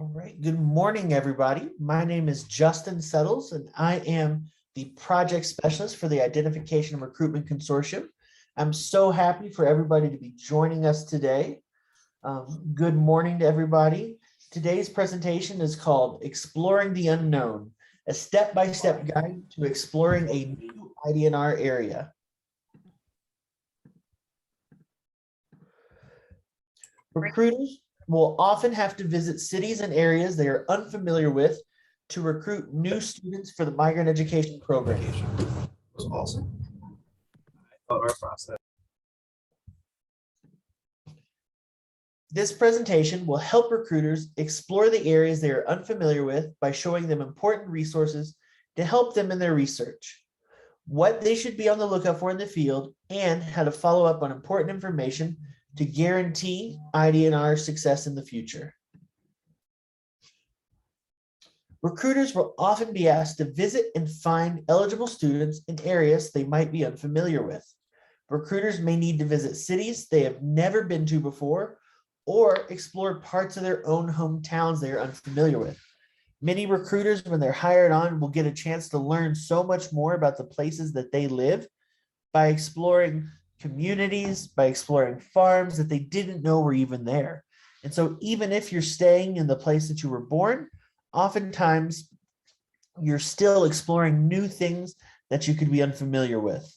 All right. Good morning, everybody. My name is Justin Settles, and I am the project specialist for the Identification and Recruitment Consortium. I'm so happy for everybody to be joining us today. Good morning to everybody. Today's presentation is called Exploring the Unknown, a step-by-step guide to exploring a new ID&R area. Recruiters will often have to visit cities and areas they are unfamiliar with to recruit new students for the migrant education program. It was awesome. I thought our process. This presentation will help recruiters explore the areas they are unfamiliar with by showing them important resources to help them in their research, what they should be on the lookout for in the field, and how to follow up on important information to guarantee ID&R success in the future. Recruiters will often be asked to visit and find eligible students in areas they might be unfamiliar with. Recruiters may need to visit cities they have never been to before or explore parts of their own hometowns they are unfamiliar with. Many recruiters, when they're hired on, will get a chance to learn so much more about the places that they live by exploring communities, by exploring farms that they didn't know were even there. And so even if you're staying in the place that you were born, oftentimes you're still exploring new things that you could be unfamiliar with.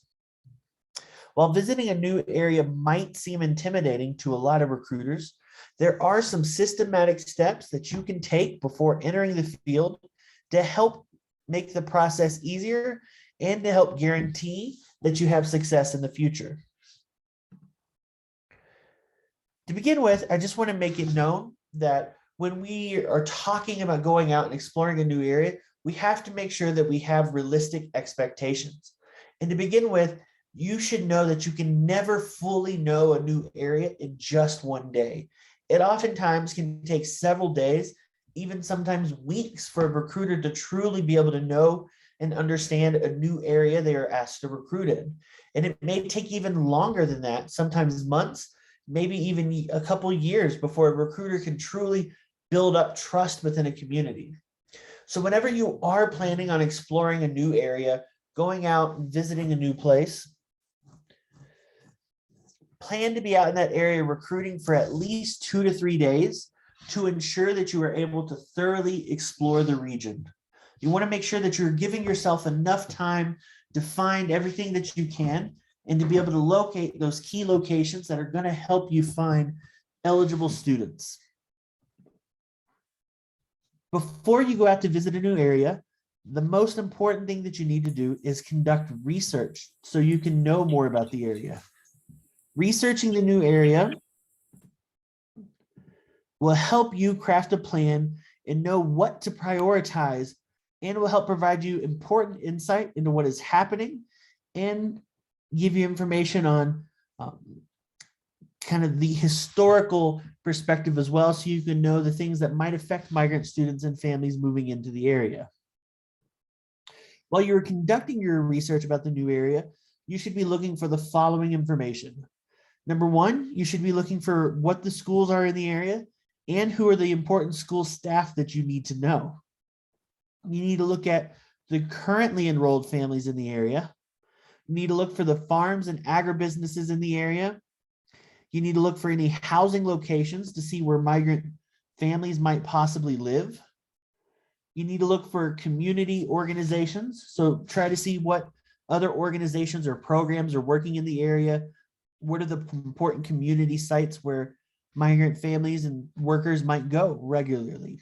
While visiting a new area might seem intimidating to a lot of recruiters, there are some systematic steps that you can take before entering the field to help make the process easier and to help guarantee that you have success in the future. To begin with, I just want to make it known that when we are talking about going out and exploring a new area, we have to make sure that we have realistic expectations. And to begin with, you should know that you can never fully know a new area in just one day. It oftentimes can take several days, even sometimes weeks, for a recruiter to truly be able to know and understand a new area they are asked to recruit in. And it may take even longer than that, sometimes months, maybe even a couple years before a recruiter can truly build up trust within a community. So whenever you are planning on exploring a new area, going out and visiting a new place, plan to be out in that area recruiting for at least 2 to 3 days to ensure that you are able to thoroughly explore the region. You want to make sure that you're giving yourself enough time to find everything that you can and to be able to locate those key locations that are going to help you find eligible students. Before you go out to visit a new area, the most important thing that you need to do is conduct research so you can know more about the area. Researching the new area will help you craft a plan and know what to prioritize, and will help provide you important insight into what is happening and give you information on kind of the historical perspective as well, so you can know the things that might affect migrant students and families moving into the area. While you're conducting your research about the new area, you should be looking for the following information. Number one, you should be looking for what the schools are in the area and who are the important school staff that you need to know. You need to look at the currently enrolled families in the area. You need to look for the farms and agribusinesses in the area. You need to look for any housing locations to see where migrant families might possibly live. You need to look for community organizations. So try to see what other organizations or programs are working in the area. What are the important community sites where migrant families and workers might go regularly?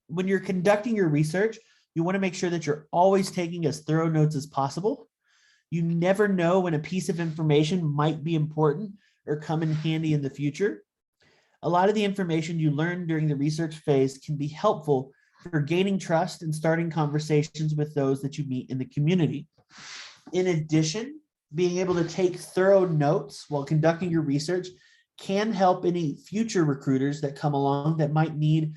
When you're conducting your research, you want to make sure that you're always taking as thorough notes as possible. You never know when a piece of information might be important or come in handy in the future. A lot of the information you learn during the research phase can be helpful for gaining trust and starting conversations with those that you meet in the community. In addition, being able to take thorough notes while conducting your research can help any future recruiters that come along that might need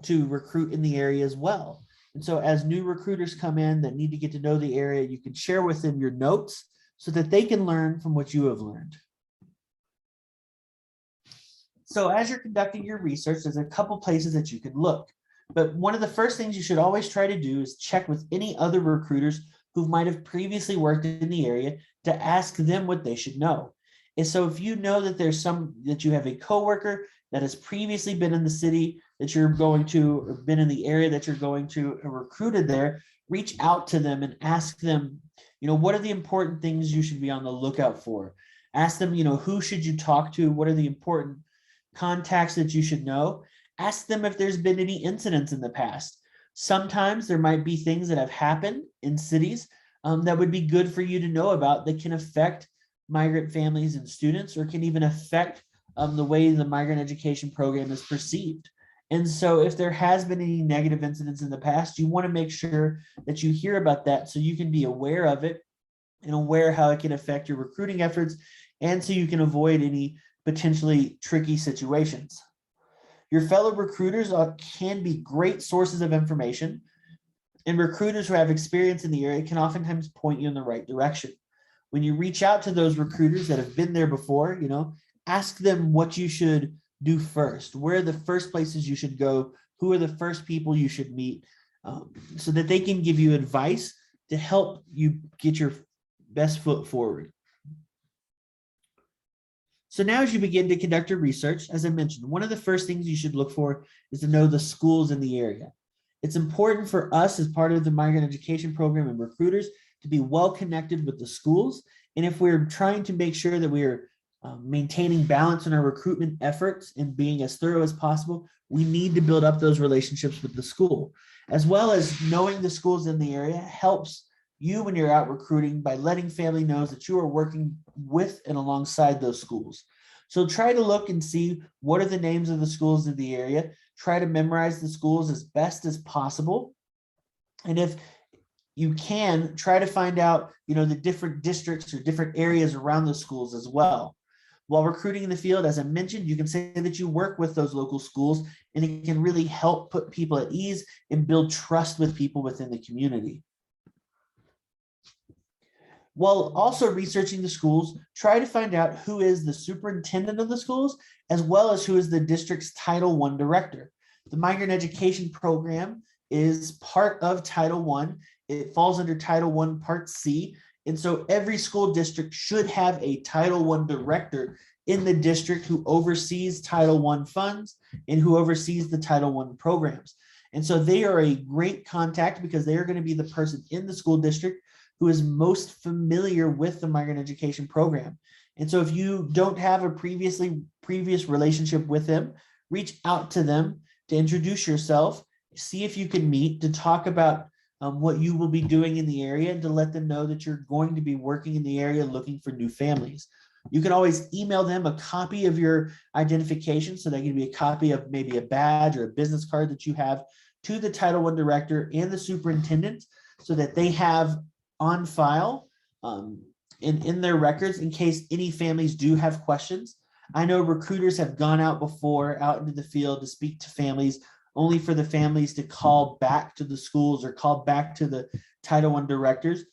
to recruit in the area as well. And so as new recruiters come in that need to get to know the area, you can share with them your notes so that they can learn from what you have learned. So as you're conducting your research, there's a couple places that you can look. But one of the first things you should always try to do is check with any other recruiters who might have previously worked in the area to ask them what they should know. And so if you know that that you have a coworker that has previously been in the city that you're going to, or been in the area that you're going to, and recruited there, reach out to them and ask them, what are the important things you should be on the lookout for? Ask them, who should you talk to? What are the important contacts that you should know? Ask them if there's been any incidents in the past. Sometimes there might be things that have happened in cities that would be good for you to know about that can affect migrant families and students, or can even affect the way the migrant education program is perceived. And so if there has been any negative incidents in the past, you want to make sure that you hear about that so you can be aware of it and aware how it can affect your recruiting efforts, and so you can avoid any potentially tricky situations. Your fellow recruiters can be great sources of information, and recruiters who have experience in the area can oftentimes point you in the right direction. When you reach out to those recruiters that have been there before, ask them what you should do first. Where are the first places you should go? Who are the first people you should meet? So that they can give you advice to help you get your best foot forward. So now as you begin to conduct your research, as I mentioned, one of the first things you should look for is to know the schools in the area. It's important for us as part of the migrant education program and recruiters to be well connected with the schools. And if we're trying to make sure that we are maintaining balance in our recruitment efforts and being as thorough as possible, we need to build up those relationships with the school. As well as knowing the schools in the area helps you when you're out recruiting by letting family know that you are working with and alongside those schools. So try to look and see what are the names of the schools in the area. Try to memorize the schools as best as possible. And if you can, try to find out, the different districts or different areas around the schools as well. While recruiting in the field, as I mentioned, you can say that you work with those local schools, and it can really help put people at ease and build trust with people within the community. While also researching the schools, try to find out who is the superintendent of the schools, as well as who is the district's Title I director. The migrant education program is part of Title I. It falls under Title I Part C. And so every school district should have a Title I director in the district who oversees Title I funds and who oversees the Title I programs. And so they are a great contact because they are going to be the person in the school district who is most familiar with the migrant education program. And so if you don't have a previous relationship with them, reach out to them to introduce yourself, see if you can meet, to talk about what you will be doing in the area, and to let them know that you're going to be working in the area looking for new families. You can always email them a copy of your identification, so that can be a copy of maybe a badge or a business card that you have, to the Title I director and the superintendent, so that they have on file in their records in case any families do have questions. I know recruiters have gone out before, out into the field, to speak to families, only for the families to call back to the schools or call back to the Title I directors.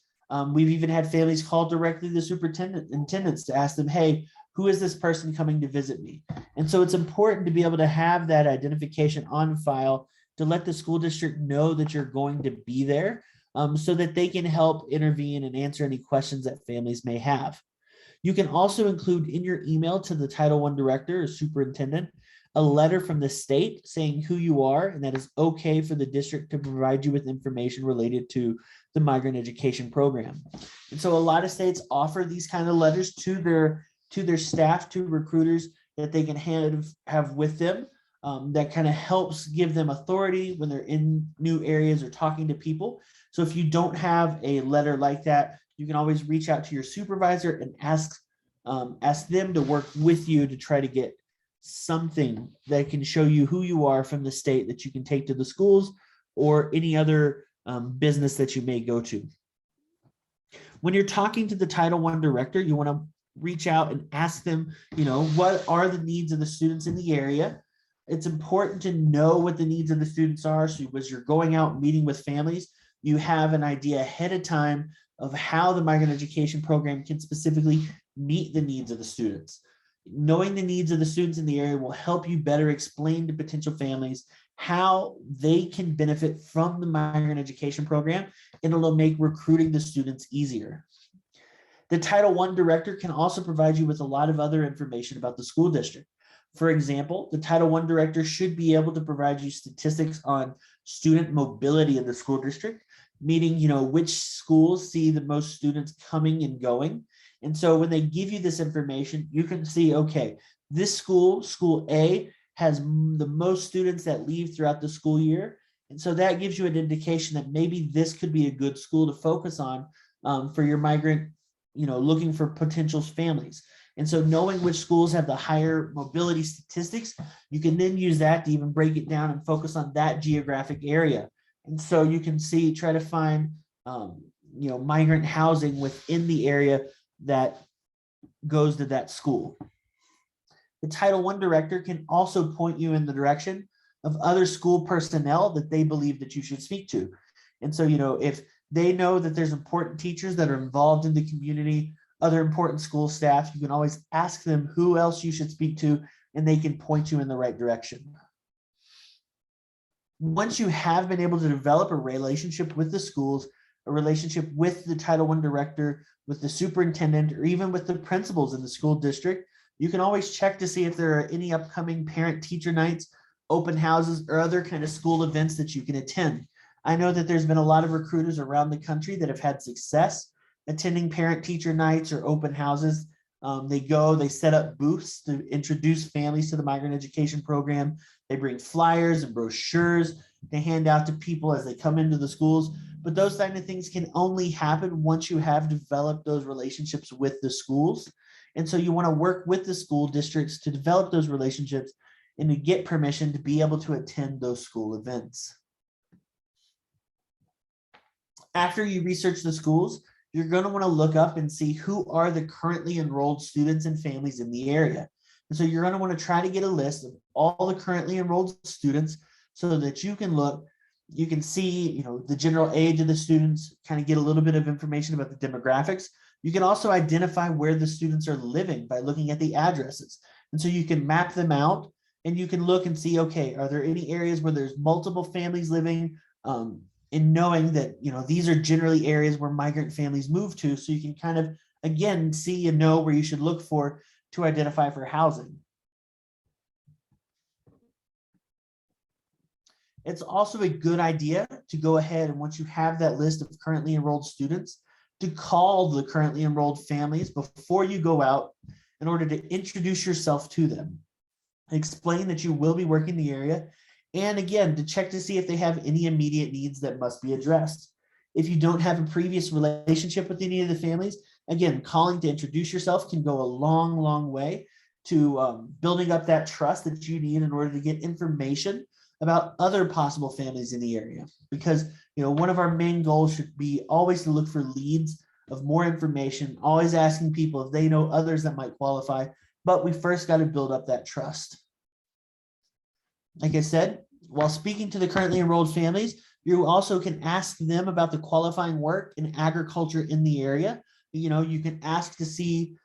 We've even had families call directly to the superintendents to ask them, hey, who is this person coming to visit me? And so it's important to be able to have that identification on file to let the school district know that you're going to be there, so that they can help intervene and answer any questions that families may have. You can also include in your email to the Title I director or superintendent a letter from the state saying who you are, and that is okay for the district to provide you with information related to the migrant education program. And so a lot of states offer these kind of letters to their staff, to recruiters, that they can have with them. That kind of helps give them authority when they're in new areas or talking to people. So if you don't have a letter like that, you can always reach out to your supervisor and ask them to work with you to try to get something that can show you who you are from the state that you can take to the schools or any other business that you may go to. When you're talking to the Title I director, you want to reach out and ask them, what are the needs of the students in the area? It's important to know what the needs of the students are. So as you're going out meeting with families, you have an idea ahead of time of how the migrant education program can specifically meet the needs of the students. Knowing the needs of the students in the area will help you better explain to potential families how they can benefit from the migrant education program, and it'll make recruiting the students easier. The Title I director can also provide you with a lot of other information about the school district. For example, the Title I director should be able to provide you statistics on student mobility in the school district, meaning, which schools see the most students coming and going. And so when they give you this information, you can see, okay, this school A, has the most students that leave throughout the school year. And so that gives you an indication that maybe this could be a good school to focus on for your migrant, looking for potential families. And so knowing which schools have the higher mobility statistics, you can then use that to even break it down and focus on that geographic area. And so you can try to find, migrant housing within the area that goes to that school. The Title I director can also point you in the direction of other school personnel that they believe that you should speak to. And so, if they know that there's important teachers that are involved in the community, other important school staff, you can always ask them who else you should speak to, and they can point you in the right direction. Once you have been able to develop a relationship with the schools, a relationship with the Title I director, with the superintendent, or even with the principals in the school district, you can always check to see if there are any upcoming parent-teacher nights, open houses, or other kind of school events that you can attend. I know that there's been a lot of recruiters around the country that have had success attending parent-teacher nights or open houses. They set up booths to introduce families to the migrant education program. They bring flyers and brochures to hand out to people as they come into the schools. But those kind of things can only happen once you have developed those relationships with the schools. And so you want to work with the school districts to develop those relationships and to get permission to be able to attend those school events. After you research the schools, you're going to want to look up and see who are the currently enrolled students and families in the area. And so you're going to want to try to get a list of all the currently enrolled students so that you can see, the general age of the students, kind of get a little bit of information about the demographics. You can also identify where the students are living by looking at the addresses. And so you can map them out and you can look and see, okay, are there any areas where there's multiple families living? And knowing that, these are generally areas where migrant families move to. So you can kind of, again, see and know where you should look for to identify for housing. It's also a good idea to go ahead and once you have that list of currently enrolled students, to call the currently enrolled families before you go out in order to introduce yourself to them. Explain that you will be working the area, and again, to check to see if they have any immediate needs that must be addressed. If you don't have a previous relationship with any of the families, again, calling to introduce yourself can go a long, long way to building up that trust that you need in order to get information about other possible families in the area. Because one of our main goals should be always to look for leads of more information, always asking people if they know others that might qualify, but we first got to build up that trust. Like I said, while speaking to the currently enrolled families, you also can ask them about the qualifying work in agriculture in the area. You can ask to see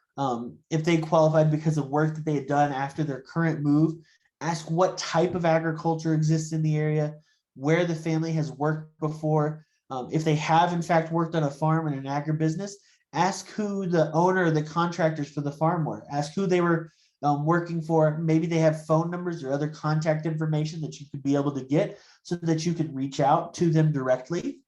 if they qualified because of work that they had done after their current move. Ask what type of agriculture exists in the area, where the family has worked before. If they have, in fact, worked on a farm in an agribusiness, ask who the owner or the contractors for the farm were. Ask who they were working for. Maybe they have phone numbers or other contact information that you could be able to get so that you could reach out to them directly.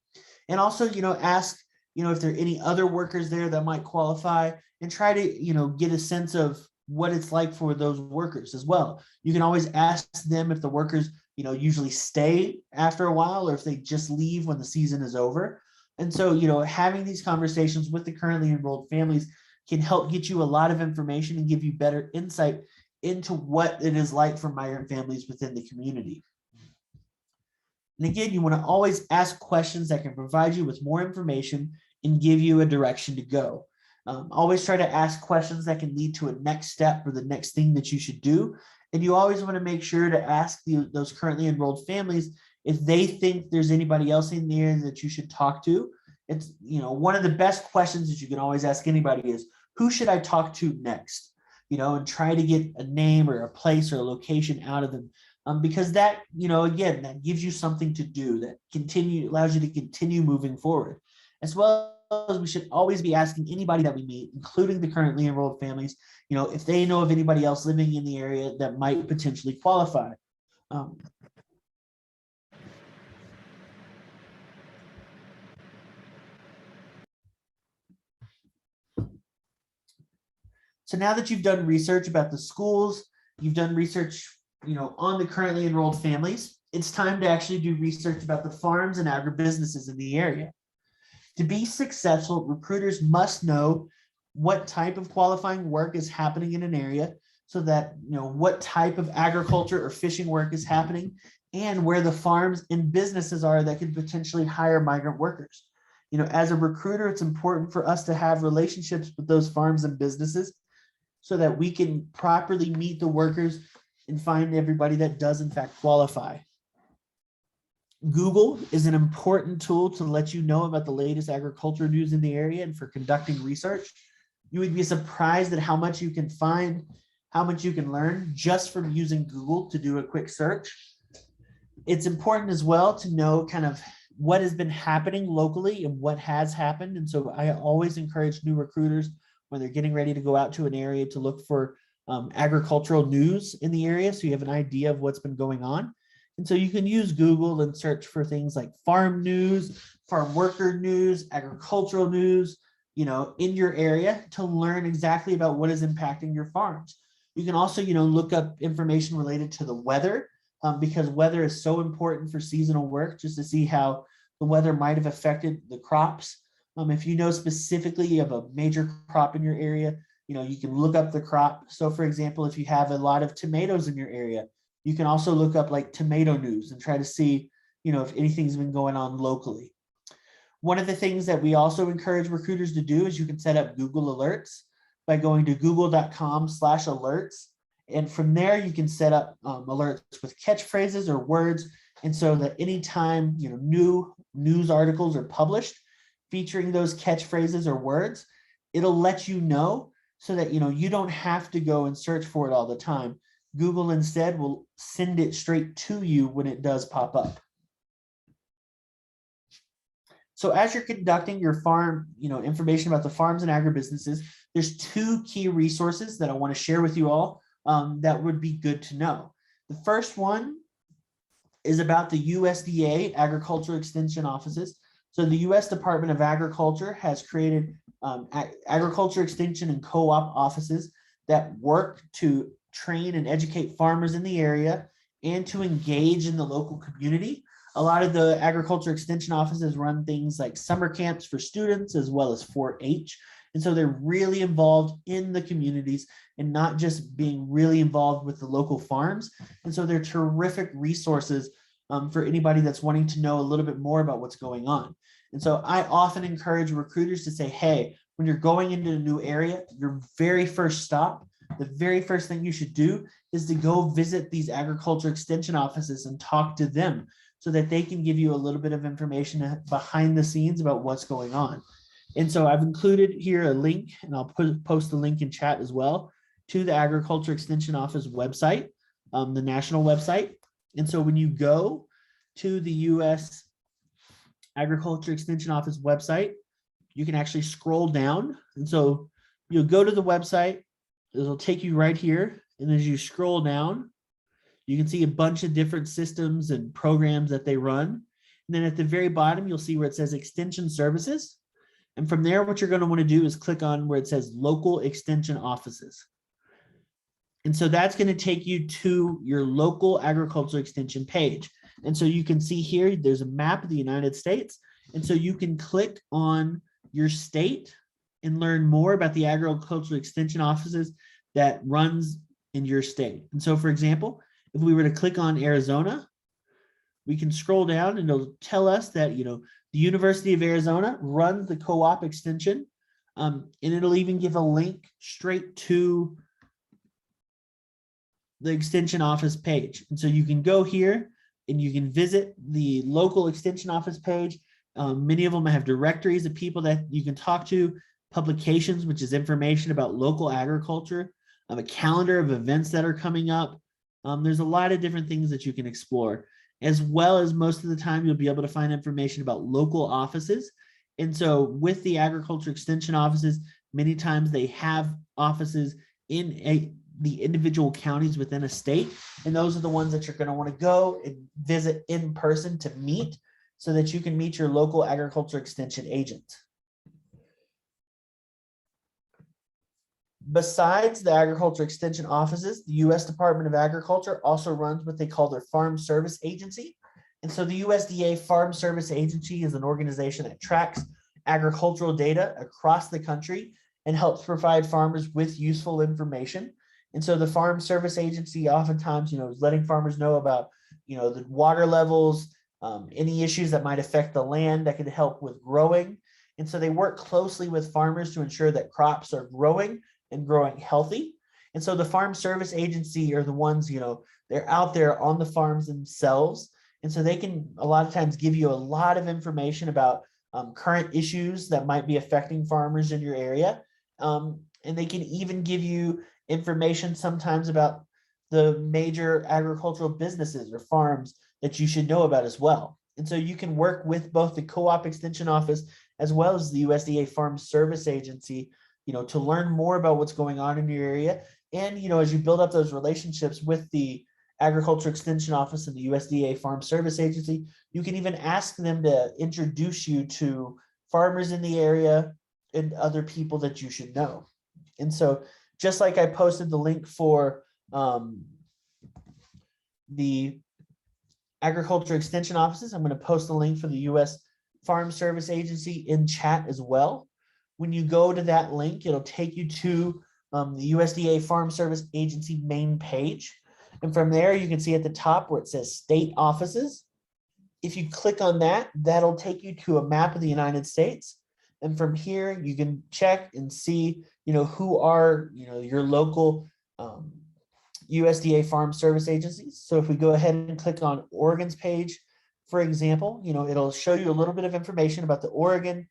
And also, ask, if there are any other workers there that might qualify, and try to, get a sense of what it's like for those workers as well. You can always ask them if the workers, usually stay after a while or if they just leave when the season is over. And so, having these conversations with the currently enrolled families can help get you a lot of information and give you better insight into what it is like for migrant families within the community. And again, you want to always ask questions that can provide you with more information and give you a direction to go. Always try to ask questions that can lead to a next step or the next thing that you should do. And you always want to make sure to ask those currently enrolled families if they think there's anybody else in there that you should talk to. It's, one of the best questions that you can always ask anybody is, who should I talk to next? and try to get a name or a place or a location out of them. Because that, again, that gives you something to do, that allows you to continue moving forward. As well as we should always be asking anybody that we meet, including the currently enrolled families, if they know of anybody else living in the area that might potentially qualify. So now that you've done research about the schools, you've done research, on the currently enrolled families, it's time to actually do research about the farms and agribusinesses in the area. To be successful, recruiters must know what type of qualifying work is happening in an area, so that, what type of agriculture or fishing work is happening, and where the farms and businesses are that could potentially hire migrant workers. As a recruiter, it's important for us to have relationships with those farms and businesses so that we can properly meet the workers and find everybody that does in fact qualify. Google is an important tool to let you know about the latest agriculture news in the area and for conducting research. You would be surprised at how much you can find, how much you can learn just from using Google to do a quick search. It's important as well to know kind of what has been happening locally and what has happened. And so I always encourage new recruiters when they're getting ready to go out to an area to look for agricultural news in the area, so you have an idea of what's been going on. And so you can use Google and search for things like farm news, farm worker news, agricultural news, in your area to learn exactly about what is impacting your farms. You can also, look up information related to the weather, because weather is so important for seasonal work, just to see how the weather might have affected the crops. If you know specifically you have a major crop in your area, you can look up the crop. So for example, if you have a lot of tomatoes in your area, you can also look up like tomato news and try to see, if anything's been going on locally. One of the things that we also encourage recruiters to do is you can set up Google Alerts by going to google.com/alerts. And from there, you can set up alerts with catchphrases or words. And so that anytime, new news articles are published featuring those catchphrases or words, it'll let you know so that, you don't have to go and search for it all the time. Google instead will send it straight to you when it does pop up. So as you're conducting your farm, information about the farms and agribusinesses, there's two key resources that I want to share with you all that would be good to know. The first one is about the USDA Agriculture Extension Offices. So the U.S. Department of Agriculture has created agriculture extension and co-op offices that work to train and educate farmers in the area and to engage in the local community. A lot of the agriculture extension offices run things like summer camps for students as well as 4-H. And so they're really involved in the communities and not just being really involved with the local farms. And so they're terrific resources for anybody that's wanting to know a little bit more about what's going on. And so I often encourage recruiters to say, hey, when you're going into a new area, your very first stop, the very first thing you should do is to go visit these agriculture extension offices and talk to them so that they can give you a little bit of information behind the scenes about what's going on. And so I've included here a link, and I'll post the link in chat as well, to the Agriculture Extension Office website, the national website. And so when you go to the U.S. Agriculture Extension Office website, you can actually scroll down. And so you'll go to the website, it'll take you right here. And as you scroll down, you can see a bunch of different systems and programs that they run. And then at the very bottom, you'll see where it says Extension Services. And from there, what you're going to want to do is click on where it says Local Extension Offices. And so that's going to take you to your local agriculture extension page. And so you can see here, there's a map of the United States. And so you can click on your state and learn more about the agriculture extension offices that runs in your state. And so, for example, if we were to click on Arizona, we can scroll down and it'll tell us that, the University of Arizona runs the co-op extension, and it'll even give a link straight to the extension office page. And so you can go here and you can visit the local extension office page. Many of them have directories of people that you can talk to, publications, which is information about local agriculture. a calendar of events that are coming up. There's a lot of different things that you can explore, as well as most of the time you'll be able to find information about local offices. And so with the agriculture extension offices, many times they have offices in the individual counties within a state. And those are the ones that you're going to want to go and visit in person to meet, so that you can meet your local agriculture extension agent. Besides the agriculture extension offices, the U.S. Department of Agriculture also runs what they call their Farm Service Agency. And so the USDA Farm Service Agency is an organization that tracks agricultural data across the country and helps provide farmers with useful information. And so the Farm Service Agency oftentimes, is letting farmers know about, the water levels, any issues that might affect the land that could help with growing. And so they work closely with farmers to ensure that crops are growing and growing healthy. And so the Farm Service Agency are the ones, they're out there on the farms themselves. And so they can a lot of times give you a lot of information about current issues that might be affecting farmers in your area. And they can even give you information sometimes about the major agricultural businesses or farms that you should know about as well. And so you can work with both the Co-op Extension Office as well as the USDA Farm Service Agency, to learn more about what's going on in your area. And, as you build up those relationships with the Agriculture Extension Office and the USDA Farm Service Agency, you can even ask them to introduce you to farmers in the area and other people that you should know. And so just like I posted the link for the Agriculture Extension Offices, I'm going to post the link for the U.S. Farm Service Agency in chat as well. When you go to that link, it'll take you to the USDA Farm Service Agency main page. And from there, you can see at the top where it says state offices. If you click on that, that'll take you to a map of the United States. And from here, you can check and see, who are, your local USDA Farm Service agencies. So if we go ahead and click on Oregon's page, for example, it'll show you a little bit of information about the Oregon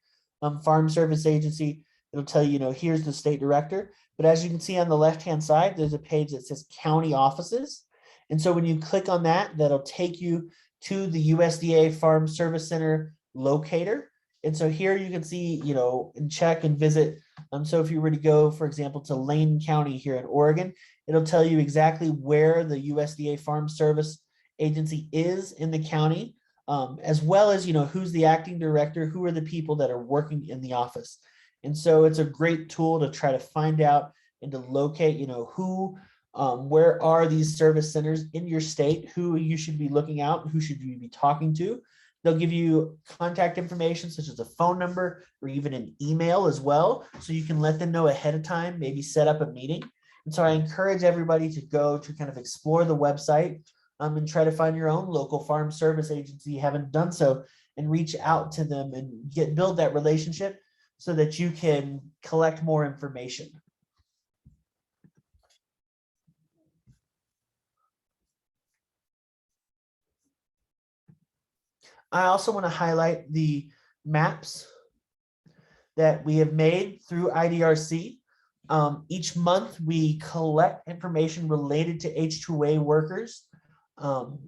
Farm Service Agency. It'll tell you, here's the state director. But as you can see on the left-hand side, there's a page that says county offices. And so when you click on that, that'll take you to the USDA Farm Service Center locator. And so here you can see, and check and visit. So if you were to go, for example, to Lane County here in Oregon, it'll tell you exactly where the USDA Farm Service Agency is in the county, as well as, who's the acting director, who are the people that are working in the office. And so it's a great tool to try to find out and to locate, where are these service centers in your state, who you should be looking out, who should you be talking to. They'll give you contact information such as a phone number or even an email as well. So you can let them know ahead of time, maybe set up a meeting. And so I encourage everybody to go to kind of explore the website and try to find your own local farm service agency. You haven't done so, and reach out to them and build that relationship so that you can collect more information. I also want to highlight the maps that we have made through IDRC. Each month we collect information related to H-2A workers, and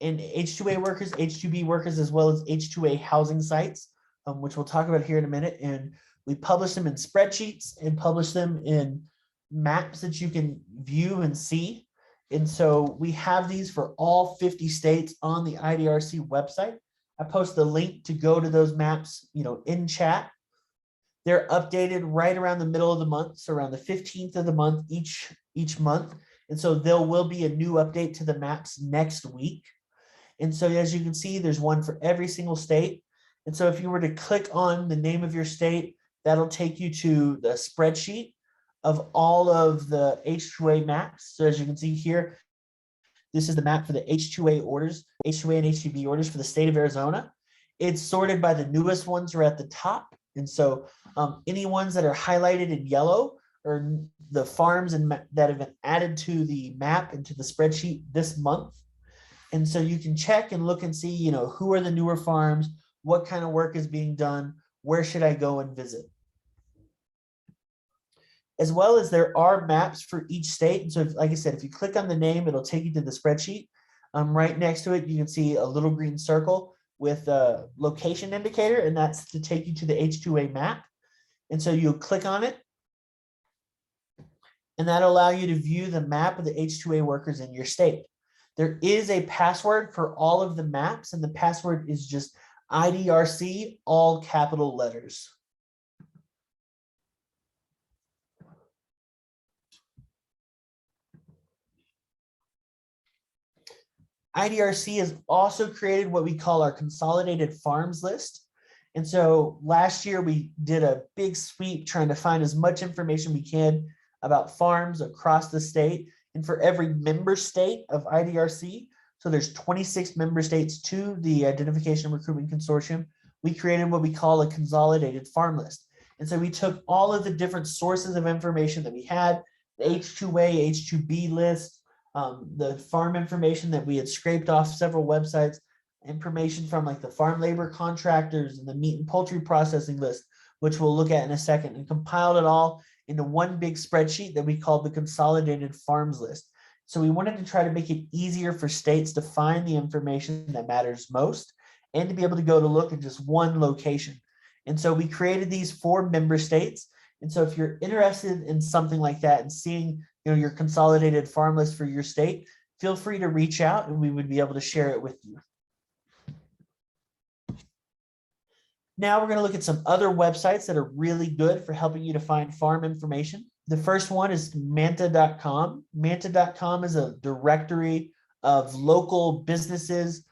H-2A workers, H-2B workers, as well as H-2A housing sites, which we'll talk about here in a minute. And we publish them in spreadsheets and publish them in maps that you can view and see. And so we have these for all 50 states on the IDRC website. I post the link to go to those maps, in chat. They're updated right around the middle of the month, so around the 15th of the month each month. And so there will be a new update to the maps next week. And so as you can see, there's one for every single state. And so if you were to click on the name of your state, that'll take you to the spreadsheet of all of the H-2A maps. So as you can see here, this is the map for the H-2A orders, H-2A and H-2B orders for the state of Arizona. It's sorted by the newest ones are at the top. And so any ones that are highlighted in yellow are the farms that have been added to the map and to the spreadsheet this month. And so you can check and look and see, who are the newer farms, what kind of work is being done, where should I go and visit. as well as there are maps for each state. And so, like I said, if you click on the name, it'll take you to the spreadsheet. Right next to it, you can see a little green circle with a location indicator, and that's to take you to the H2A map. And so you'll click on it, and that'll allow you to view the map of the H2A workers in your state. There is a password for all of the maps, and the password is just IDRC, all capital letters. IDRC has also created what we call our consolidated farms list. And so last year we did a big sweep trying to find as much information we can about farms across the state. And for every member state of IDRC, so there's 26 member states to the Identification and Recruitment Consortium, we created what we call a consolidated farm list. And so we took all of the different sources of information that we had, the H2A, H2B list, the farm information that we had scraped off several websites, information from like the farm labor contractors and the meat and poultry processing list, which we'll look at in a second, and compiled it all into one big spreadsheet that we called the consolidated farms list. So we wanted to try to make it easier for states to find the information that matters most and to be able to go to look at just one location. And so we created these 4 member states. And so if you're interested in something like that and seeing, your consolidated farm list for your state, feel free to reach out and we would be able to share it with you. Now we're going to look at some other websites that are really good for helping you to find farm information. The first one is manta.com. Manta.com is a directory of local businesses.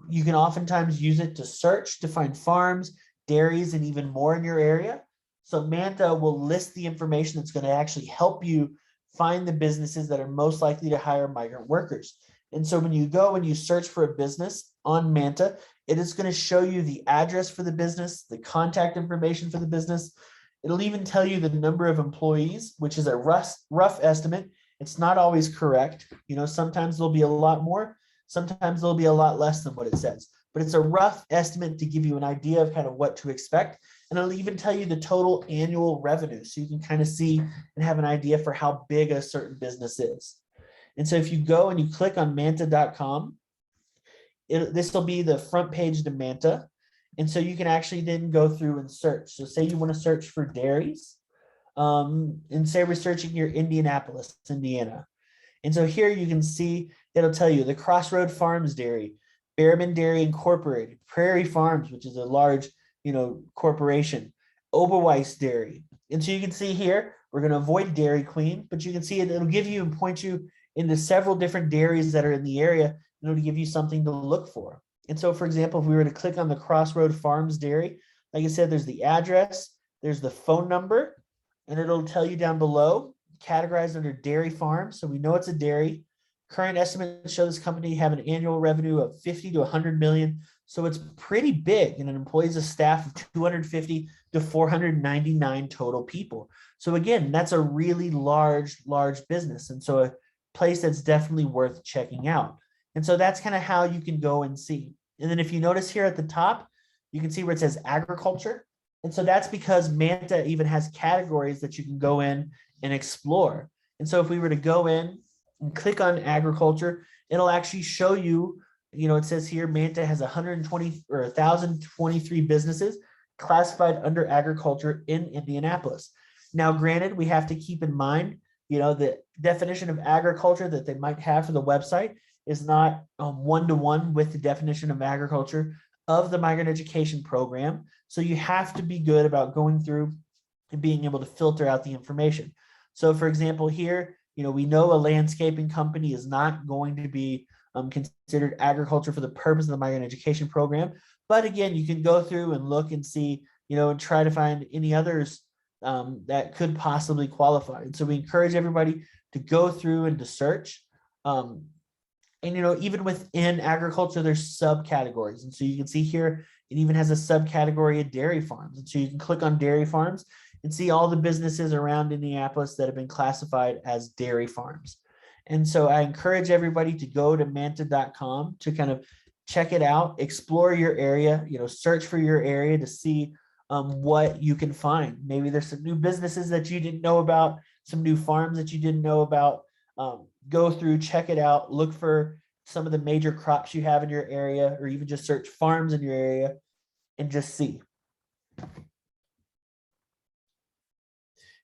You can oftentimes use it to search to find farms, dairies, and even more in your area. So Manta will list the information that's going to actually help you find the businesses that are most likely to hire migrant workers. And so when you go and you search for a business on Manta, it is going to show you the address for the business, the contact information for the business. It'll even tell you the number of employees, which is a rough estimate. It's not always correct. Sometimes there'll be a lot more, sometimes there'll be a lot less than what it says, but it's a rough estimate to give you an idea of kind of what to expect. And it'll even tell you the total annual revenue. So you can kind of see and have an idea for how big a certain business is. And so if you go and you click on manta.com, this will be the front page to Manta. And so you can actually then go through and search. So say you want to search for dairies, and say we're searching here Indianapolis, Indiana. And so here you can see, it'll tell you the Crossroad Farms Dairy, Behrman Dairy Incorporated, Prairie Farms, which is a large, corporation, Oberweis Dairy. And so you can see here, we're going to avoid Dairy Queen, but you can see it'll give you and point you into several different dairies that are in the area, in order to give you something to look for. And so, for example, if we were to click on the Crossroad Farms Dairy, like I said, there's the address, there's the phone number, and it'll tell you down below, categorized under dairy farm. So we know it's a dairy. Current estimates show this company have an annual revenue of 50 to 100 million. So it's pretty big, and it employs a staff of 250 to 499 total people. So again, that's a really large business. And so a place that's definitely worth checking out. And so that's kind of how you can go and see. And then if you notice here at the top, you can see where it says agriculture. And so that's because Manta even has categories that you can go in and explore. And so if we were to go in and click on agriculture, it'll actually show you, it says here Manta has 1,023 businesses classified under agriculture in Indianapolis. Now, granted, we have to keep in mind, the definition of agriculture that they might have for the website is not one-to-one with the definition of agriculture of the migrant education program. So you have to be good about going through and being able to filter out the information. So for example, here, we know a landscaping company is not going to be considered agriculture for the purpose of the migrant education program. But again, you can go through and look and see, and try to find any others that could possibly qualify. And so we encourage everybody to go through and to search. And, even within agriculture, there's subcategories. And so you can see here, it even has a subcategory of dairy farms. And so you can click on dairy farms and see all the businesses around Indianapolis that have been classified as dairy farms. And so I encourage everybody to go to manta.com to kind of check it out, explore your area, search for your area to see what you can find. Maybe there's some new businesses that you didn't know about, some new farms that you didn't know about. Go through, check it out, look for some of the major crops you have in your area, or even just search farms in your area and just see.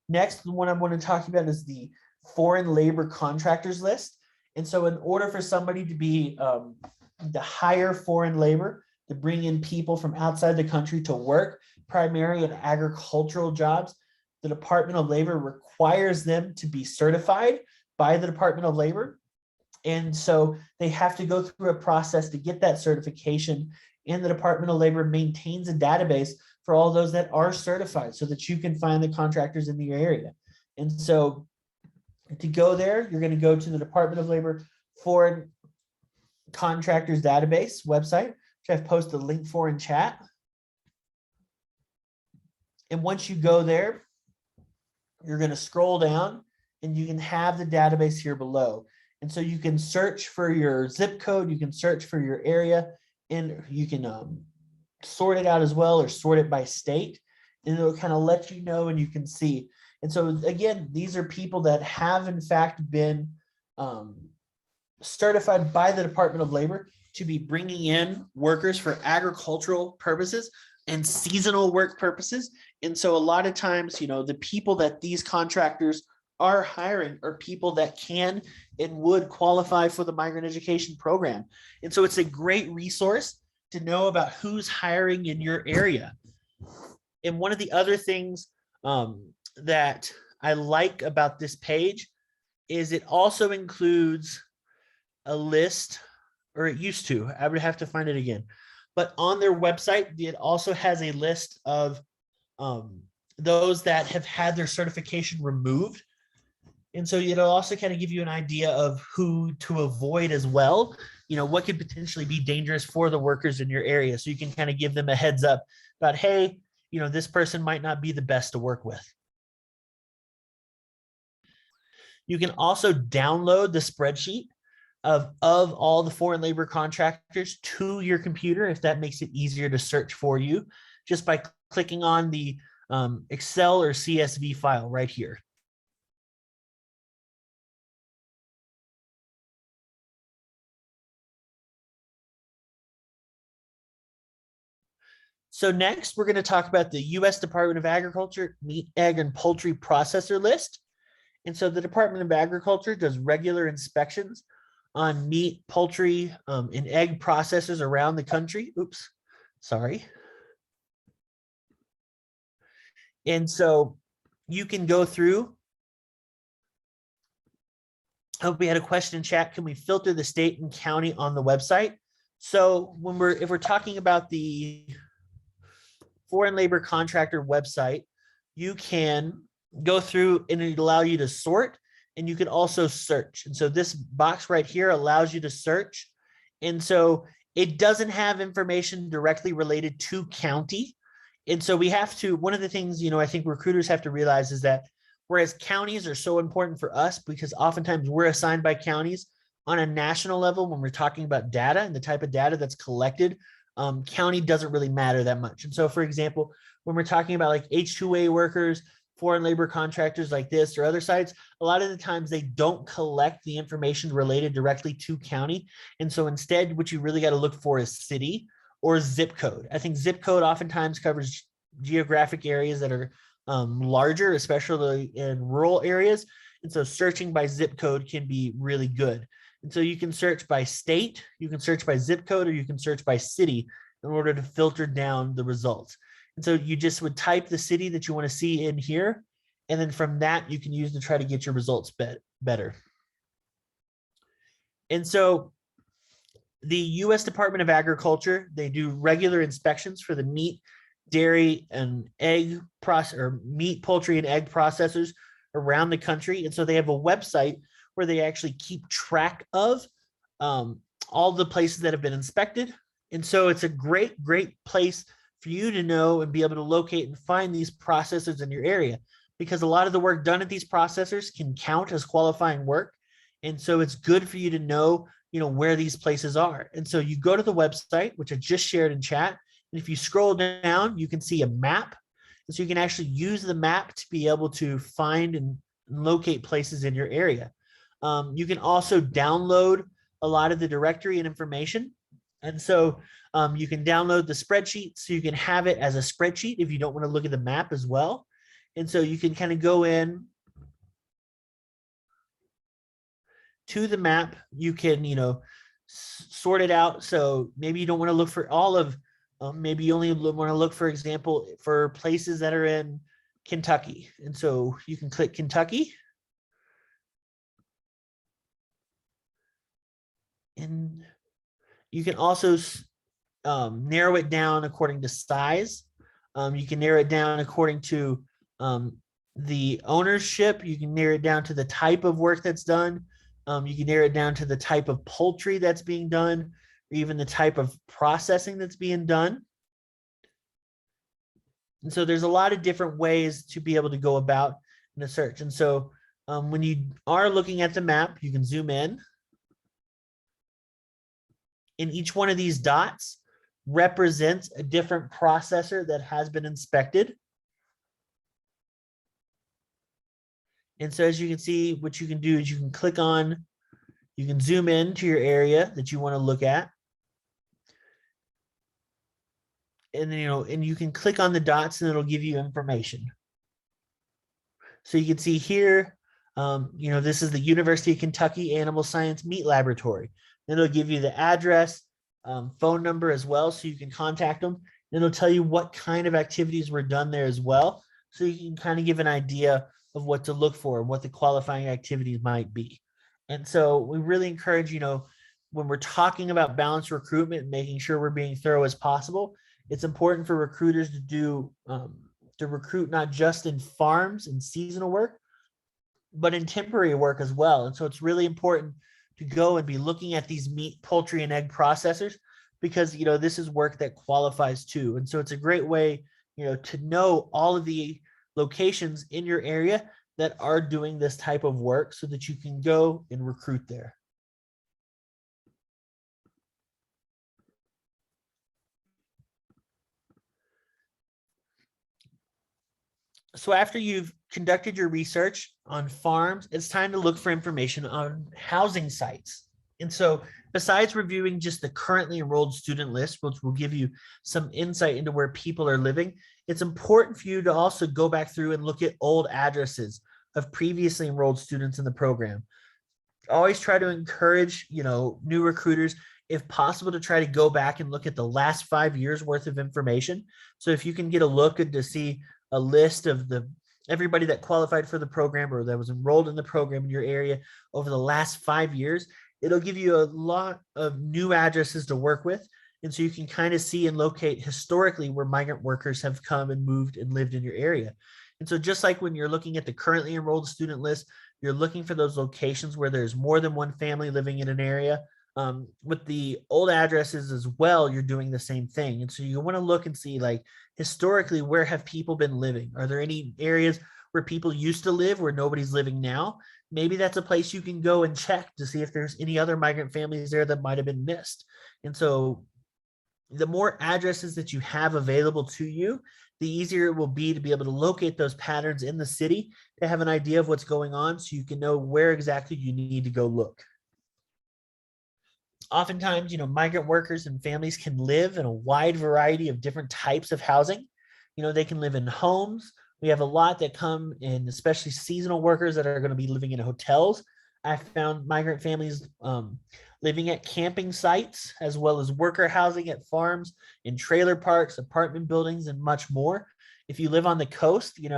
Next, the one I'm going to talk about is the foreign labor contractors list. And so in order for somebody to be to hire foreign labor, to bring in people from outside the country to work, primarily in agricultural jobs, the Department of Labor requires them to be certified by the Department of Labor. And so they have to go through a process to get that certification, and the Department of Labor maintains a database for all those that are certified so that you can find the contractors in your area. And so to go there, you're going to go to the Department of Labor Foreign Contractors Database website, which I've posted a link for in chat. And once you go there, you're going to scroll down and you can have the database here below. And so you can search for your zip code, you can search for your area, and you can sort it out as well, or sort it by state, and it'll kind of let you know and you can see. And so again, these are people that have in fact been certified by the Department of Labor to be bringing in workers for agricultural purposes and seasonal work purposes. And so a lot of times, the people that these contractors are hiring are people that can and would qualify for the migrant education program. And so it's a great resource to know about who's hiring in your area. And one of the other things that I like about this page is it also includes a list, or it used to, I would have to find it again, but on their website, it also has a list of those that have had their certification removed. And so it'll also kind of give you an idea of who to avoid as well, what could potentially be dangerous for the workers in your area. So you can kind of give them a heads up about, hey, this person might not be the best to work with. You can also download the spreadsheet of all the foreign labor contractors to your computer, if that makes it easier to search for you, just by clicking on the Excel or CSV file right here. So next, we're going to talk about the U.S. Department of Agriculture Meat, Egg, and Poultry Processor List. And so the Department of Agriculture does regular inspections on meat, poultry, and egg processors around the country. Oops, sorry. And so you can go through. I hope we had a question in chat. Can we filter the state and county on the website? So if we're talking about the foreign labor contractor website, you can go through and it'll allow you to sort, and you can also search. And so this box right here allows you to search. And so it doesn't have information directly related to county. And so we have to, one of the things, I think recruiters have to realize is that whereas counties are so important for us because oftentimes we're assigned by counties on a national level when we're talking about data and the type of data that's collected, county doesn't really matter that much. And so, for example, when we're talking about like H-2A workers, foreign labor contractors like this or other sites, a lot of the times they don't collect the information related directly to county. And so instead, what you really got to look for is city or zip code. I think zip code oftentimes covers geographic areas that are larger, especially in rural areas. And so searching by zip code can be really good. And so you can search by state, you can search by zip code, or you can search by city in order to filter down the results. And so you just would type the city that you want to see in here. And then from that, you can use to try to get your results better. And so the U.S. Department of Agriculture, they do regular inspections for the meat, dairy, and egg meat, poultry, and egg processors around the country. And so they have a website where they actually keep track of all the places that have been inspected. And so it's a great place for you to know and be able to locate and find these processors in your area, because a lot of the work done at these processors can count as qualifying work. And so it's good for you to know, where these places are. And so you go to the website, which I just shared in chat, And if you scroll down, you can see a map. And so you can actually use the map to be able to find and locate places in your area. You can also download a lot of the directory and information. And so you can download the spreadsheet so you can have it as a spreadsheet if you don't want to look at the map as well. And so you can kind of go in to the map. You can, sort it out. So maybe you don't want to look for all of, maybe you only want to look, for example, for places that are in Kentucky. And so you can click Kentucky. And you can also narrow it down according to size. You can narrow it down according to the ownership. You can narrow it down to the type of work that's done. You can narrow it down to the type of poultry that's being done, or even the type of processing that's being done. And so there's a lot of different ways to be able to go about in a search. And so when you are looking at the map, you can zoom in. And each one of these dots represents a different processor that has been inspected. And so as you can see, what you can do is you can click on, you can zoom in to your area that you want to look at. And then, and you can click on the dots and it'll give you information. So you can see here, this is the University of Kentucky Animal Science Meat Laboratory. Then it'll give you the address, phone number as well, so you can contact them. And it'll tell you what kind of activities were done there as well, so you can kind of give an idea of what to look for and what the qualifying activities might be. And so we really encourage, when we're talking about balanced recruitment and making sure we're being thorough as possible, it's important for recruiters to recruit not just in farms and seasonal work, but in temporary work as well. And so it's really important to go and be looking at these meat, poultry, and egg processors, because this is work that qualifies too. And so it's a great way to know all of the locations in your area that are doing this type of work, so that you can go and recruit there. So after you've conducted your research on farms, it's time to look for information on housing sites. And so besides reviewing just the currently enrolled student list, which will give you some insight into where people are living, it's important for you to also go back through and look at old addresses of previously enrolled students in the program. Always try to encourage, new recruiters, if possible, to try to go back and look at the last 5 years worth of information. So if you can get a look and to see a list of everybody that qualified for the program or that was enrolled in the program in your area over the last 5 years, it'll give you a lot of new addresses to work with. And so you can kind of see and locate historically where migrant workers have come and moved and lived in your area. And so just like when you're looking at the currently enrolled student list, you're looking for those locations where there's more than one family living in an area. With the old addresses as well, you're doing the same thing. And so you want to look and see, like, historically, where have people been living? Are there any areas where people used to live where nobody's living now? Maybe that's a place you can go and check to see if there's any other migrant families there that might have been missed. And so the more addresses that you have available to you, the easier it will be to be able to locate those patterns in the city, to have an idea of what's going on so you can know where exactly you need to go look. Oftentimes, migrant workers and families can live in a wide variety of different types of housing. They can live in homes. We have a lot that come in, especially seasonal workers that are going to be living in hotels. I found migrant families living at camping sites, as well as worker housing at farms, in trailer parks, apartment buildings, and much more. If you live on the coast, you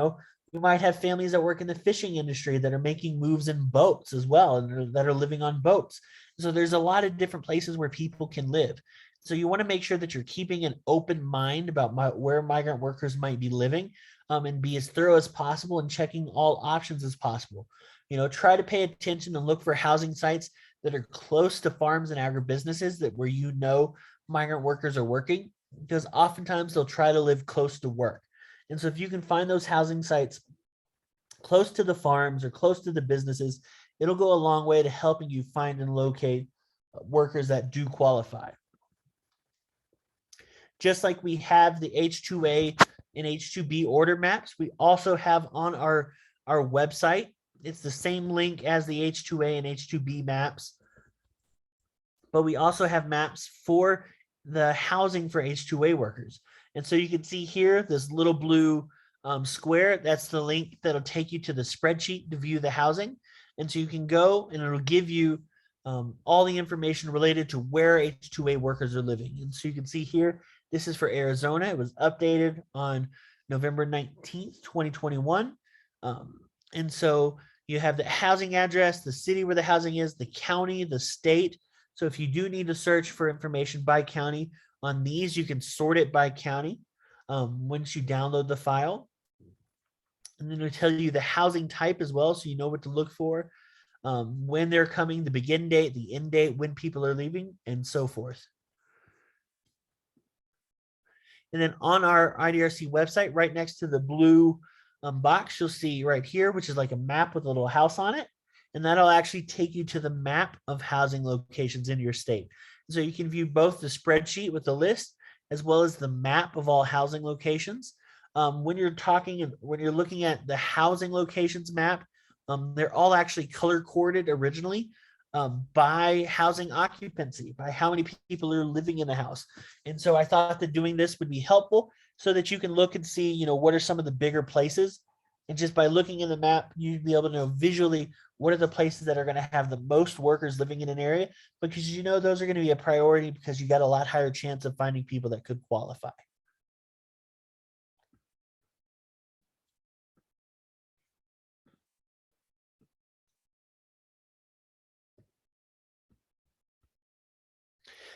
might have families that work in the fishing industry that are making moves in boats as well, and that are living on boats. So there's a lot of different places where people can live. So you want to make sure that you're keeping an open mind about where migrant workers might be living, and be as thorough as possible and checking all options as possible. Try to pay attention and look for housing sites that are close to farms and agribusinesses where migrant workers are working, because oftentimes they'll try to live close to work. And so if you can find those housing sites close to the farms or close to the businesses, it'll go a long way to helping you find and locate workers that do qualify. just like we have the H2A and H2B order maps, we also have on our website, it's the same link as the H2A and H2B maps, but we also have maps for the housing for H2A workers. And so you can see here, this little blue square, that's the link that'll take you to the spreadsheet to view the housing. And so you can go and it'll give you all the information related to where H2A workers are living. And so you can see here, this is for Arizona. It was updated on November 19th, 2021. And so you have the housing address, the city where the housing is, the county, the state. So if you do need to search for information by county on these, you can sort it by county once you download the file. And then it'll tell you the housing type as well, so you know what to look for, when they're coming, the begin date, the end date, when people are leaving, and so forth. And then on our IDRC website, right next to the blue box, you'll see right here, which is like a map with a little house on it. And that'll actually take you to the map of housing locations in your state. So you can view both the spreadsheet with the list as well as the map of all housing locations. When you're looking at the housing locations map, they're all actually color coded originally by housing occupancy, by how many people are living in the house. And so I thought that doing this would be helpful so that you can look and see, you know, what are some of the bigger places. And just by looking in the map, you'd be able to know visually what are the places that are going to have the most workers living in an area, because you know those are going to be a priority because you got a lot higher chance of finding people that could qualify.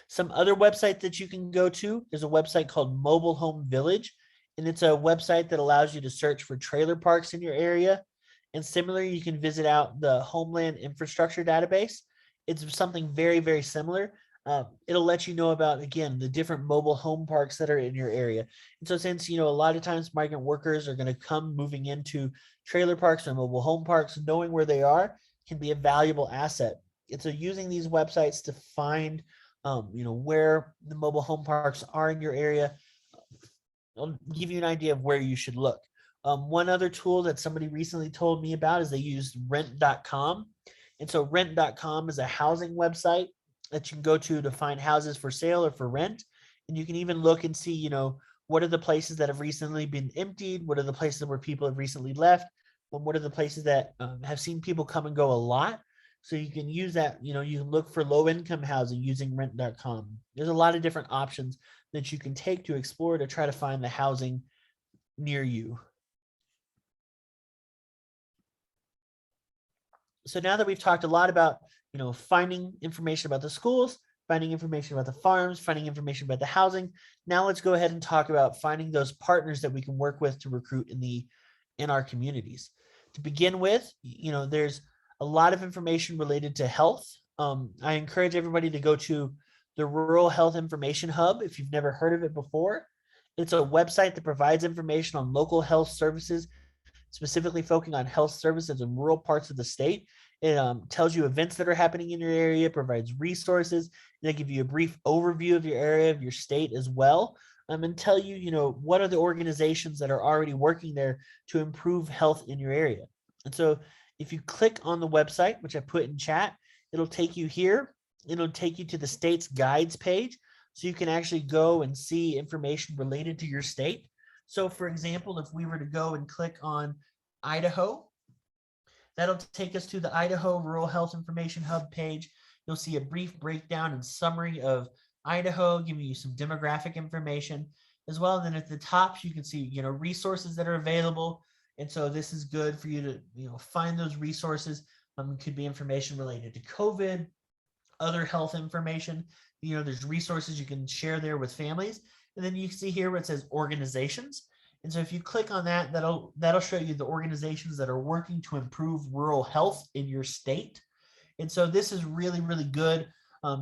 Some other websites that you can go to, there's a website called Mobile Home Village, and it's a website that allows you to search for trailer parks in your area. And similarly, you can visit out the Homeland Infrastructure Database. It's something very, very similar. It'll let you know about, again, the different mobile home parks that are in your area. And so since, you know, a lot of times migrant workers are going to come moving into trailer parks or mobile home parks, knowing where they are can be a valuable asset. And so using these websites to find you know, where the mobile home parks are in your area, I'll give you an idea of where you should look. One other tool that somebody recently told me about is they use rent.com. And so rent.com is a housing website that you can go to find houses for sale or for rent. And you can even look and see, you know, what are the places that have recently been emptied? What are the places where people have recently left? What are the places that have seen people come and go a lot? So you can use that, you know, you can look for low income housing using rent.com. There's a lot of different options that you can take to explore to try to find the housing near you. So now that we've talked a lot about, you know, finding information about the schools, finding information about the farms, finding information about the housing, now let's go ahead and talk about finding those partners that we can work with to recruit in our communities. To begin with, you know, there's a lot of information related to health. I encourage everybody to go to the Rural Health Information Hub if you've never heard of it before. It's a website that provides information on local health services, specifically focusing on health services in rural parts of the state. It tells you events that are happening in your area, provides resources, and they give you a brief overview of your area, of your state as well, and tell you, you know, what are the organizations that are already working there to improve health in your area. And so if you click on the website, which I put in chat, it'll take you here. It'll take you to the state's guides page. So you can actually go and see information related to your state. So for example, if we were to go and click on Idaho, that'll take us to the Idaho Rural Health Information Hub page. You'll see a brief breakdown and summary of Idaho, giving you some demographic information as well. And then at the top, you can see, you know, resources that are available. And so this is good for you to, you know, find those resources. It could be information related to COVID, other health information. You know, there's resources you can share there with families. And then you see here where it says organizations. And so if you click on that, that'll show you the organizations that are working to improve rural health in your state. And so this is really, really good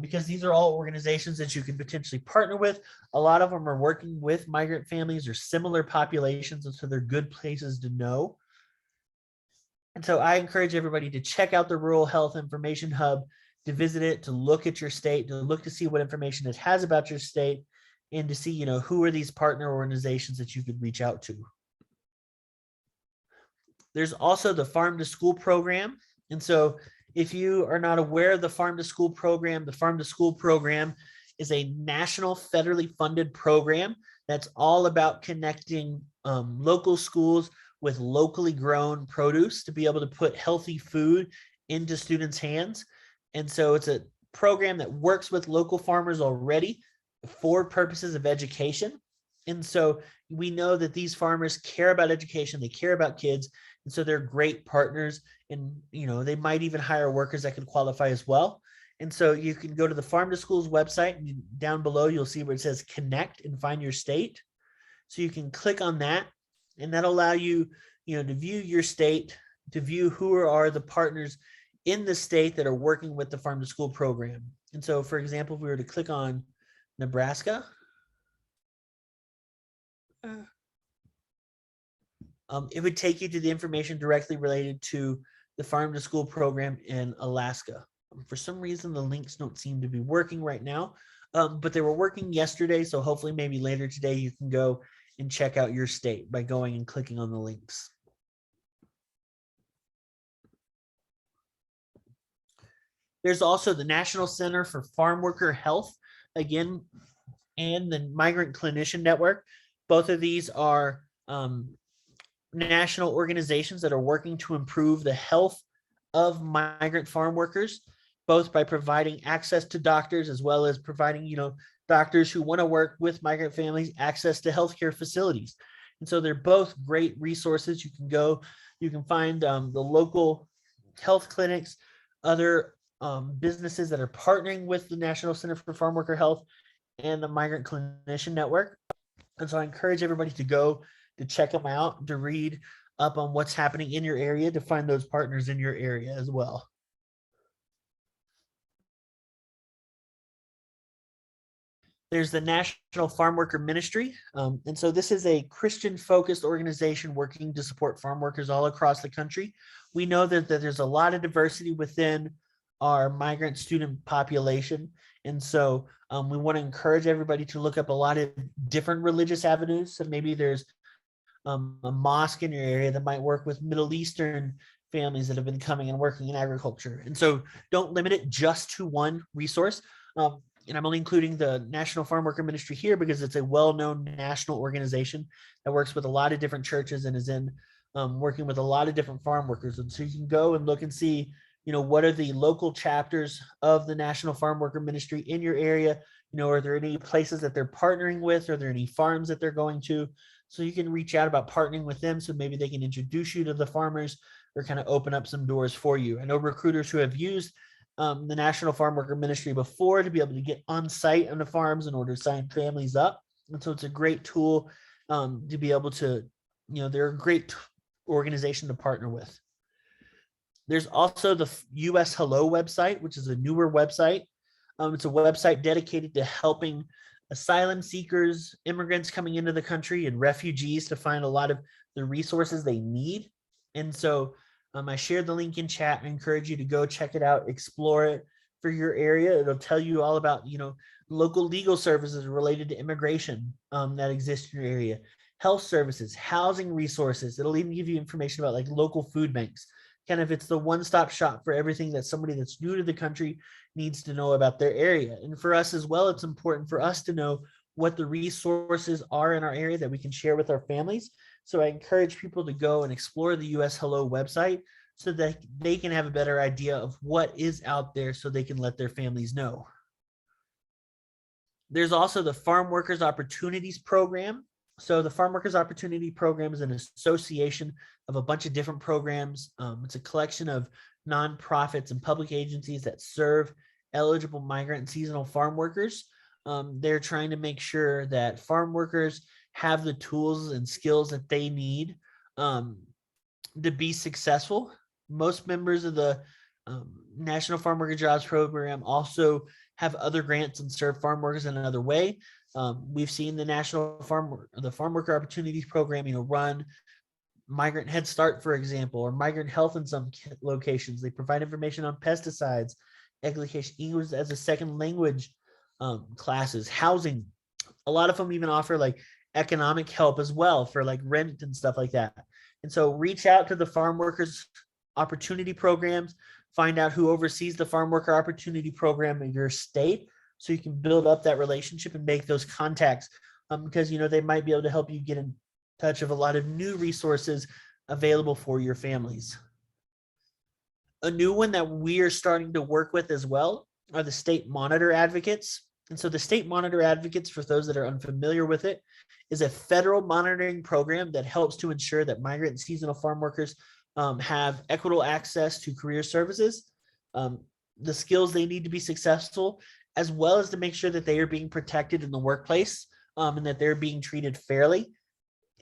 because these are all organizations that you can potentially partner with. A lot of them are working with migrant families or similar populations, and so they're good places to know. And so I encourage everybody to check out the Rural Health Information Hub, to visit it, to look at your state, to look to see what information it has about your state. and to see, who are these partner organizations that you could reach out to. There's also the Farm to School program. And so if you are not aware of the Farm to School program, the Farm to School program is a national federally funded program that's all about connecting local schools with locally grown produce to be able to put healthy food into students' hands. And so it's a program that works with local farmers already for purposes of education. And so we know that these farmers care about education, they care about kids, and so they're great partners, and they might even hire workers that could qualify as well. And so you can go to the Farm to Schools website, and down below you'll see where it says connect and find your state. So you can click on that, and that'll allow you, to view your state, to view who are the partners in the state that are working with the Farm to School program. And so, for example, if we were to click on Nebraska, it would take you to the information directly related to the Farm to School program in Alaska. For some reason, the links don't seem to be working right now, but they were working yesterday. So hopefully maybe later today, you can go and check out your state by going and clicking on the links. There's also the National Center for Farm Worker Health, again, and the Migrant Clinician Network. Both of these are national organizations that are working to improve the health of migrant farm workers, both by providing access to doctors as well as providing, doctors who want to work with migrant families access to healthcare facilities. And so they're both great resources. You can find the local health clinics, other businesses that are partnering with the National Center for Farm Worker Health and the Migrant Clinician Network. And so I encourage everybody to go to check them out, to read up on what's happening in your area, to find those partners in your area as well. There's the National Farm Worker Ministry. And so this is a Christian-focused organization working to support farm workers all across the country. We know that there's a lot of diversity within our migrant student population. And so we want to encourage everybody to look up a lot of different religious avenues. So maybe there's a mosque in your area that might work with Middle Eastern families that have been coming and working in agriculture. And so don't limit it just to one resource. And I'm only including the National Farm Worker Ministry here because it's a well-known national organization that works with a lot of different churches and is in working with a lot of different farm workers. And so you can go and look and see, what are the local chapters of the National Farm Worker Ministry in your area? Are there any places that they're partnering with? Are there any farms that they're going to? So you can reach out about partnering with them so maybe they can introduce you to the farmers or kind of open up some doors for you. I know recruiters who have used the National Farm Worker Ministry before to be able to get on site on the farms in order to sign families up. And so it's a great tool to be able to, they're a great organization to partner with. There's also the US Hello website, which is a newer website. It's a website dedicated to helping asylum seekers, immigrants coming into the country, and refugees to find a lot of the resources they need. And so I shared the link in chat. I encourage you to go check it out, explore it for your area. It'll tell you all about, local legal services related to immigration that exist in your area, health services, housing resources. It'll even give you information about like local food banks. Kind of it's the one-stop shop for everything that somebody that's new to the country needs to know about their area. And for us as well, it's important for us to know what the resources are in our area that we can share with our families. So I encourage people to go and explore the US Hello website so that they can have a better idea of what is out there so they can let their families know. There's also the Farm Workers Opportunities Program. So the Farm Workers Opportunity Program is an association of a bunch of different programs. It's a collection of nonprofits and public agencies that serve eligible migrant and seasonal farm workers. They're trying to make sure that farm workers have the tools and skills that they need to be successful. Most members of the National Farm Worker Jobs Program also have other grants and serve farm workers in another way. We've seen the Farm Worker Opportunities Program, run Migrant Head Start, for example, or Migrant Health in some locations. They provide information on pesticides, English as a second language classes, housing, A lot of them even offer like economic help as well for like rent and stuff like that. And so reach out to the farm workers opportunity programs, find out who oversees the farm worker opportunity program in your state so you can build up that relationship and make those contacts, because they might be able to help you get in touch of a lot of new resources available for your families. A new one that we are starting to work with as well are the state monitor advocates. And so the state monitor advocates, for those that are unfamiliar with it, is a federal monitoring program that helps to ensure that migrant and seasonal farm workers have equitable access to career services, the skills they need to be successful, as well as to make sure that they are being protected in the workplace, and that they're being treated fairly.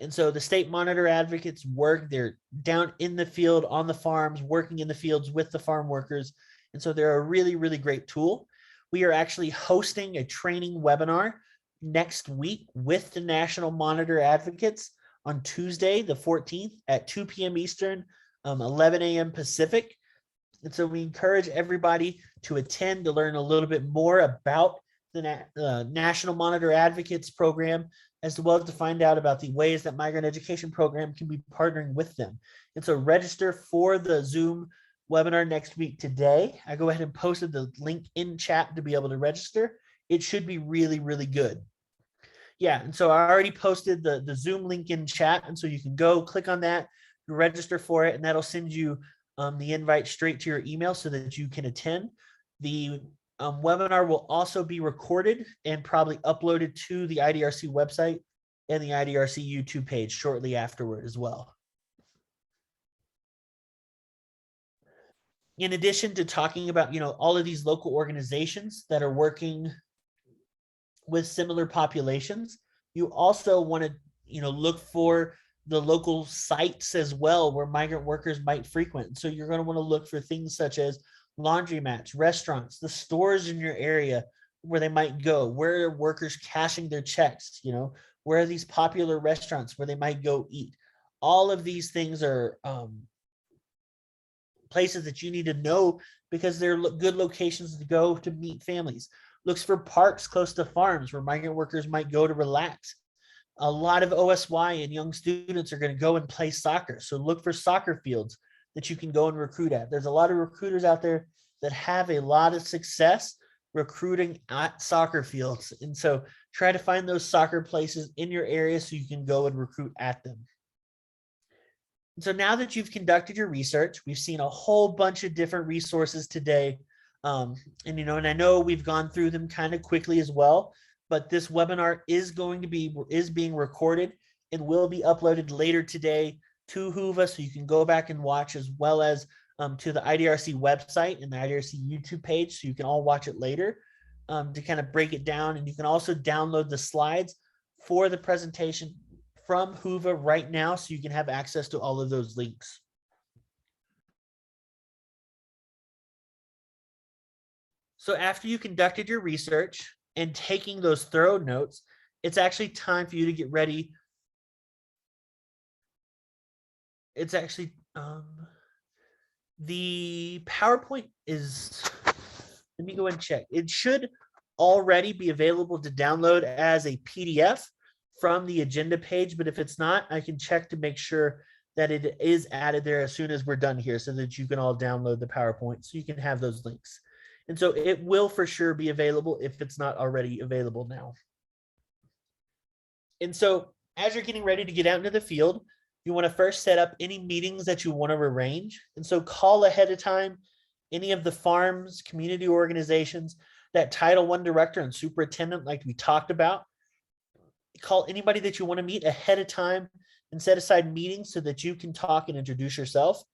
And so the state monitor advocates work, they're down in the field on the farms, working in the fields with the farm workers. And so they're a really, really great tool. We are actually hosting a training webinar next week with the National Monitor Advocates on Tuesday, the 14th at 2 p.m. Eastern, 11 a.m. Pacific. And so we encourage everybody to attend to learn a little bit more about the National Monitor Advocates program, as well as to find out about the ways that Migrant Education Program can be partnering with them. And so register for the Zoom webinar next week today. I go ahead and posted the link in chat to be able to register. It should be really, really good. Yeah, and so I already posted the Zoom link in chat, and so you can go click on that, register for it, and that'll send you the invite straight to your email so that you can attend. The webinar will also be recorded and probably uploaded to the IDRC website and the IDRC YouTube page shortly afterward as well. In addition to talking about, all of these local organizations that are working with similar populations, you also want to, look for the local sites as well where migrant workers might frequent. So you're going to want to look for things such as laundromats, restaurants, the stores in your area where they might go, where are workers cashing their checks, where are these popular restaurants where they might go eat. All of these things are places that you need to know because they're good locations to go to meet families. Looks for parks close to farms where migrant workers might go to relax. A lot of OSY and young students are going to go and play soccer. So look for soccer fields that you can go and recruit at. There's a lot of recruiters out there that have a lot of success recruiting at soccer fields. And so try to find those soccer places in your area so you can go and recruit at them. And so now that you've conducted your research, we've seen a whole bunch of different resources today. And I know we've gone through them kind of quickly as well, but this webinar is being recorded and will be uploaded later today to Whova, so you can go back and watch, as well as to the IDRC website and the IDRC YouTube page, so you can all watch it later to kind of break it down. And you can also download the slides for the presentation from Whova right now, so you can have access to all of those links. So after you conducted your research and taking those thorough notes, it's actually time for you to get ready. It's actually, the PowerPoint is, let me go and check. It should already be available to download as a PDF from the agenda page, but if it's not, I can check to make sure that it is added there as soon as we're done here, so that you can all download the PowerPoint so you can have those links. And so it will for sure be available if it's not already available now. And so as you're getting ready to get out into the field, you want to first set up any meetings that you want to arrange. And so call ahead of time any of the farms, community organizations, that Title I director and superintendent like we talked about. Call anybody that you want to meet ahead of time and set aside meetings so that you can talk and introduce yourself.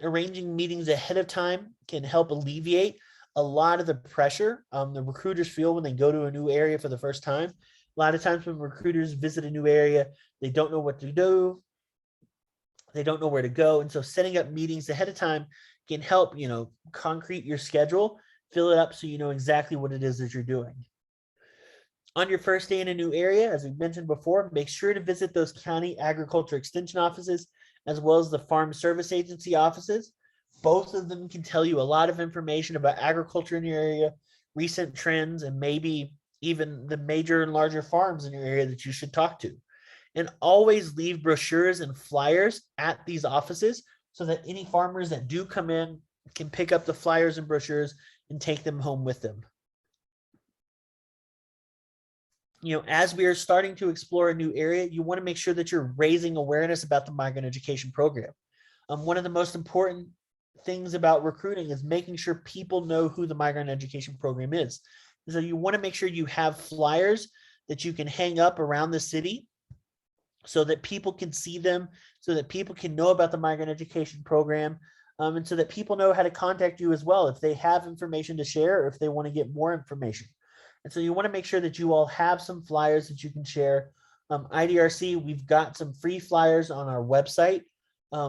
Arranging meetings ahead of time can help alleviate a lot of the pressure the recruiters feel when they go to a new area for the first time. A lot of times when recruiters visit a new area, they don't know what to do. They don't know where to go. And so setting up meetings ahead of time can help, concrete your schedule, fill it up so you know exactly what it is that you're doing. On your first day in a new area, as we mentioned before, make sure to visit those county agriculture extension offices, as well as the Farm Service Agency offices. Both of them can tell you a lot of information about agriculture in your area, recent trends, and maybe even the major and larger farms in your area that you should talk to. And always leave brochures and flyers at these offices so that any farmers that do come in can pick up the flyers and brochures and take them home with them. As we are starting to explore a new area, you want to make sure that you're raising awareness about the migrant education program. One of the most important things about recruiting is making sure people know who the migrant education program is. So you want to make sure you have flyers that you can hang up around the city so that people can see them, so that people can know about the migrant education program, and so that people know how to contact you as well if they have information to share or if they want to get more information. And so you want to make sure that you all have some flyers that you can share. IDRC, we've got some free flyers on our website.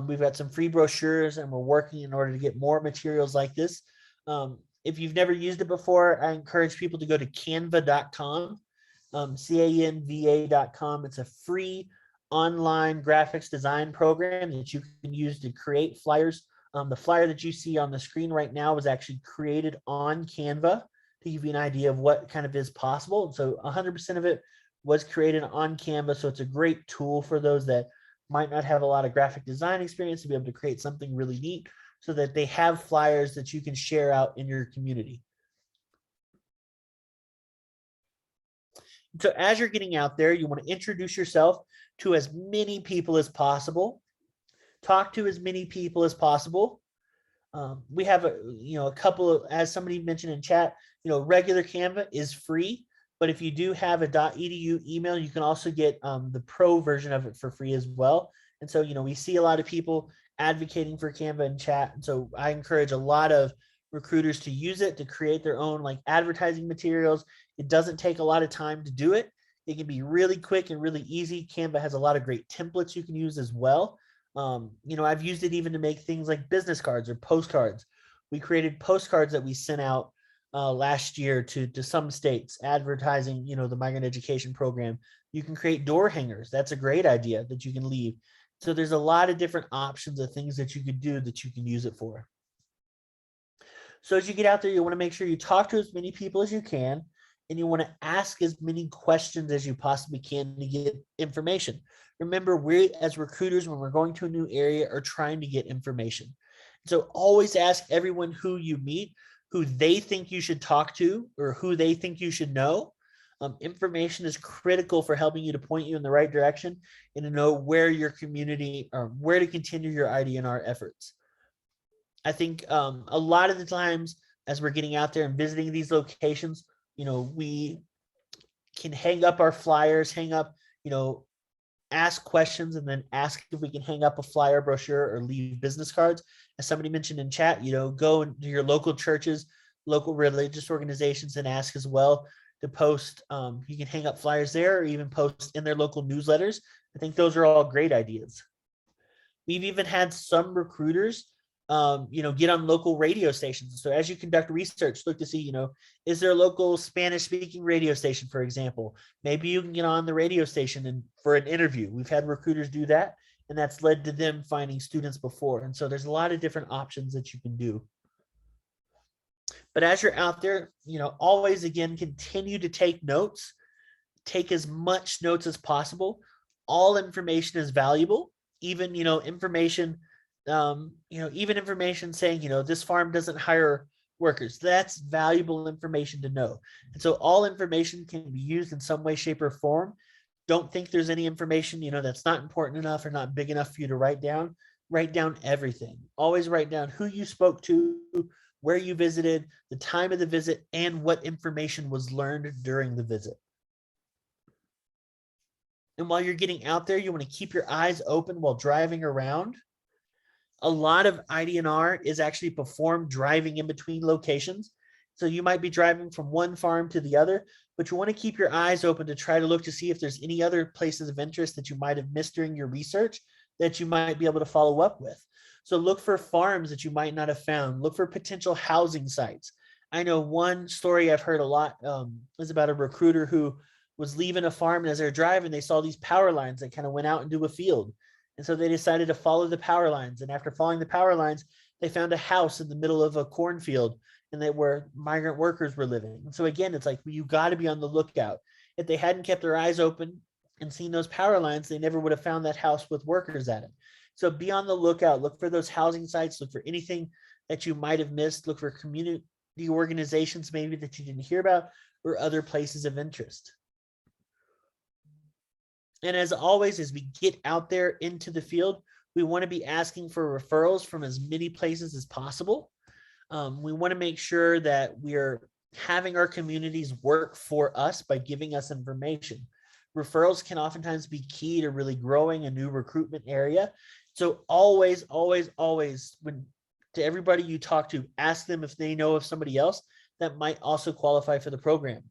We've got some free brochures, and we're working in order to get more materials like this. If you've never used it before, I encourage people to go to canva.com, canva.com. It's a free online graphics design program that you can use to create flyers. The flyer that you see on the screen right now was actually created on Canva to give you an idea of what kind of is possible. So 100% of it was created on Canva. So it's a great tool for those that might not have a lot of graphic design experience to be able to create something really neat so that they have flyers that you can share out in your community. So as you're getting out there, you want to introduce yourself to as many people as possible. Talk to as many people as possible. We have a couple of, as somebody mentioned in chat, regular Canva is free, but if you do have a .edu email, you can also get the pro version of it for free as well. And so, we see a lot of people advocating for Canva in chat. And so I encourage a lot of recruiters to use it to create their own advertising materials. It doesn't take a lot of time to do it. It can be really quick and really easy. Canva has a lot of great templates you can use as well. I've used it even to make things like business cards or postcards. We created postcards that we sent out last year to some states advertising, the migrant education program. You can create door hangers. That's a great idea that you can leave. So there's a lot of different options of things that you could do that you can use it for. So as you get out there, you want to make sure you talk to as many people as you can, and you want to ask as many questions as you possibly can to get information. Remember, we as recruiters, when we're going to a new area, are trying to get information. So always ask everyone who you meet, who they think you should talk to or who they think you should know. Information is critical for helping you to point you in the right direction and to know where your community or where to continue your ID&R efforts. I think a lot of the times as we're getting out there and visiting these locations, we can hang up our flyers, ask questions, and then ask if we can hang up a flyer, brochure, or leave business cards. As somebody mentioned in chat, go to your local churches, local religious organizations, and ask as well to post. You can hang up flyers there or even post in their local newsletters. I think those are all great ideas. We've even had some recruiters get on local radio stations. So as you conduct research, look to see, is there a local Spanish speaking radio station, for example? Maybe you can get on the radio station and for an interview. We've had recruiters do that, and that's led to them finding students before. And so there's a lot of different options that you can do. But as you're out there, always again, continue to take notes, take as much notes as possible. All information is valuable, even, information even information saying, this farm doesn't hire workers. That's valuable information to know. And so all information can be used in some way, shape, or form. Don't think there's any information, that's not important enough or not big enough for you to write down. Write down everything. Always write down who you spoke to, where you visited, the time of the visit, and what information was learned during the visit. And while you're getting out there, you want to keep your eyes open while driving around. A lot of ID&R is actually performed driving in between locations. So you might be driving from one farm to the other, but you want to keep your eyes open to try to look to see if there's any other places of interest that you might have missed during your research that you might be able to follow up with. So look for farms that you might not have found. Look for potential housing sites. I know one story I've heard a lot is about a recruiter who was leaving a farm, and as they're driving, they saw these power lines that kind of went out into a field. And so they decided to follow the power lines. And after following the power lines, they found a house in the middle of a cornfield. and that where migrant workers were living. And so again, it's like you got to be on the lookout. If they hadn't kept their eyes open and seen those power lines, they never would have found that house with workers at it. So be on the lookout. Look for those housing sites. Look for anything that you might have missed. Look for community organizations maybe that you didn't hear about, or other places of interest. And as always, as we get out there into the field, we want to be asking for referrals from as many places as possible. We want to make sure that we are having our communities work for us by giving us information. Referrals can oftentimes be key to really growing a new recruitment area. So always, always, always, when to everybody you talk to, ask them if they know of somebody else that might also qualify for the program.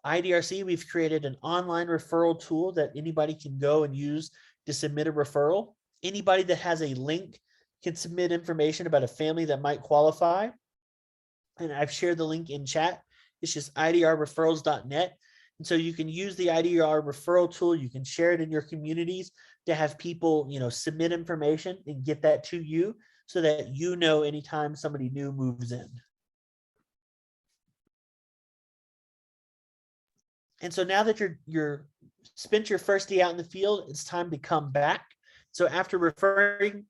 IDRC, we've created an online referral tool that anybody can go and use to submit a referral. Anybody that has a link can submit information about a family that might qualify. And I've shared the link in chat. It's just idrreferrals.net. And so you can use the IDR referral tool. You can share it in your communities to have people, submit information and get that to you so that you know anytime somebody new moves in. And so now that you're spent your first day out in the field, it's time to come back. So after returning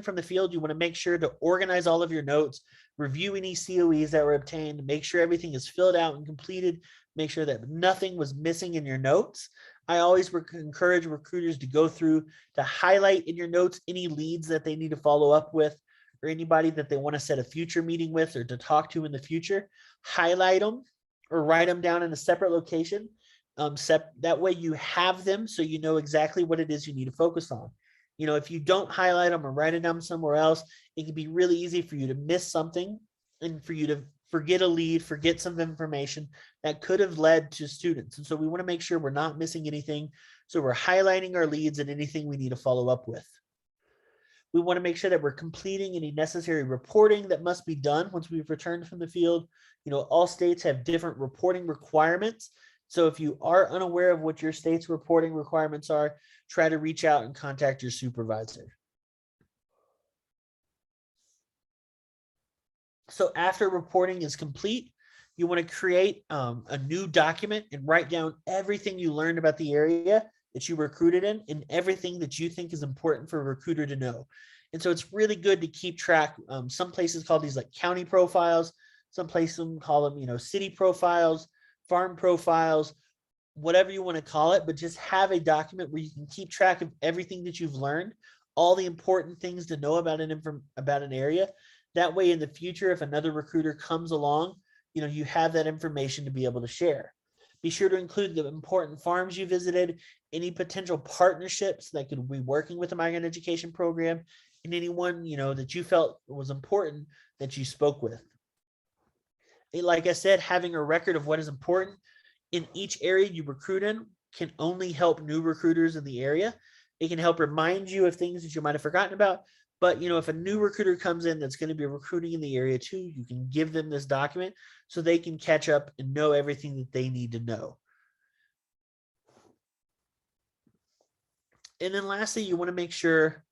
from the field, you want to make sure to organize all of your notes, review any COEs that were obtained, make sure everything is filled out and completed, make sure that nothing was missing in your notes. I always encourage recruiters to go through to highlight in your notes any leads that they need to follow up with, or anybody that they want to set a future meeting with or to talk to in the future. Highlight them or write them down in a separate location. That way you have them so you know exactly what it is you need to focus on. If you don't highlight them or write it down somewhere else, it can be really easy for you to miss something and for you to forget a lead, forget some information that could have led to students. And so we want to make sure we're not missing anything. So we're highlighting our leads and anything we need to follow up with. We want to make sure that we're completing any necessary reporting that must be done once we've returned from the field. All states have different reporting requirements. So if you are unaware of what your state's reporting requirements are, try to reach out and contact your supervisor. So after reporting is complete, you want to create a new document and write down everything you learned about the area that you recruited in and everything that you think is important for a recruiter to know. And so it's really good to keep track. Some places call these like county profiles. Some places call them, city profiles, farm profiles, whatever you want to call it, but just have a document where you can keep track of everything that you've learned, all the important things to know about an area. That way in the future, if another recruiter comes along, you have that information to be able to share. Be sure to include the important farms you visited, any potential partnerships that could be working with the migrant education program, and anyone, that you felt was important that you spoke with. Like I said, having a record of what is important in each area you recruit in can only help new recruiters in the area. It can help remind you of things that you might have forgotten about. But, if a new recruiter comes in that's going to be recruiting in the area too, you can give them this document so they can catch up and know everything that they need to know. And then lastly, you want to make sure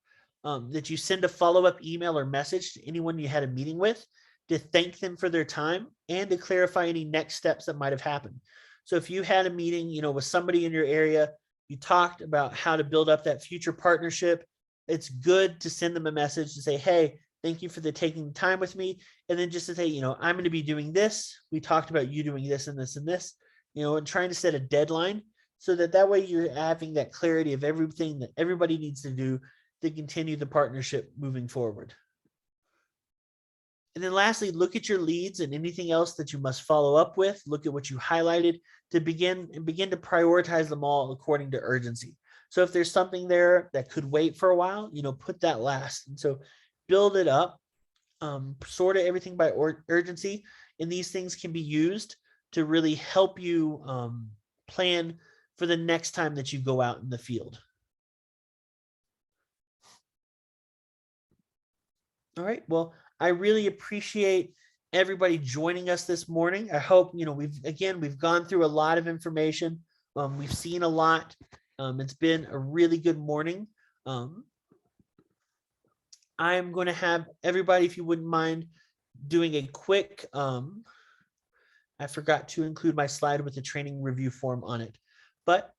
that you send a follow-up email or message to anyone you had a meeting with to thank them for their time and to clarify any next steps that might have happened. So if you had a meeting, with somebody in your area, you talked about how to build up that future partnership, it's good to send them a message to say, hey, thank you for taking the time with me. And then just to say, I'm going to be doing this. We talked about you doing this and this and this, and trying to set a deadline so that way you're having that clarity of everything that everybody needs to do to continue the partnership moving forward. And then lastly, look at your leads and anything else that you must follow up with. Look at what you highlighted to begin to prioritize them all according to urgency. So if there's something there that could wait for a while, put that last. And so build it up, sort of everything by urgency. And these things can be used to really help you plan for the next time that you go out in the field. All right, well, I really appreciate everybody joining us this morning. I hope, we've gone through a lot of information. We've seen a lot. It's been a really good morning. I'm going to have everybody, if you wouldn't mind, doing a quick, I forgot to include my slide with the training review form on it, but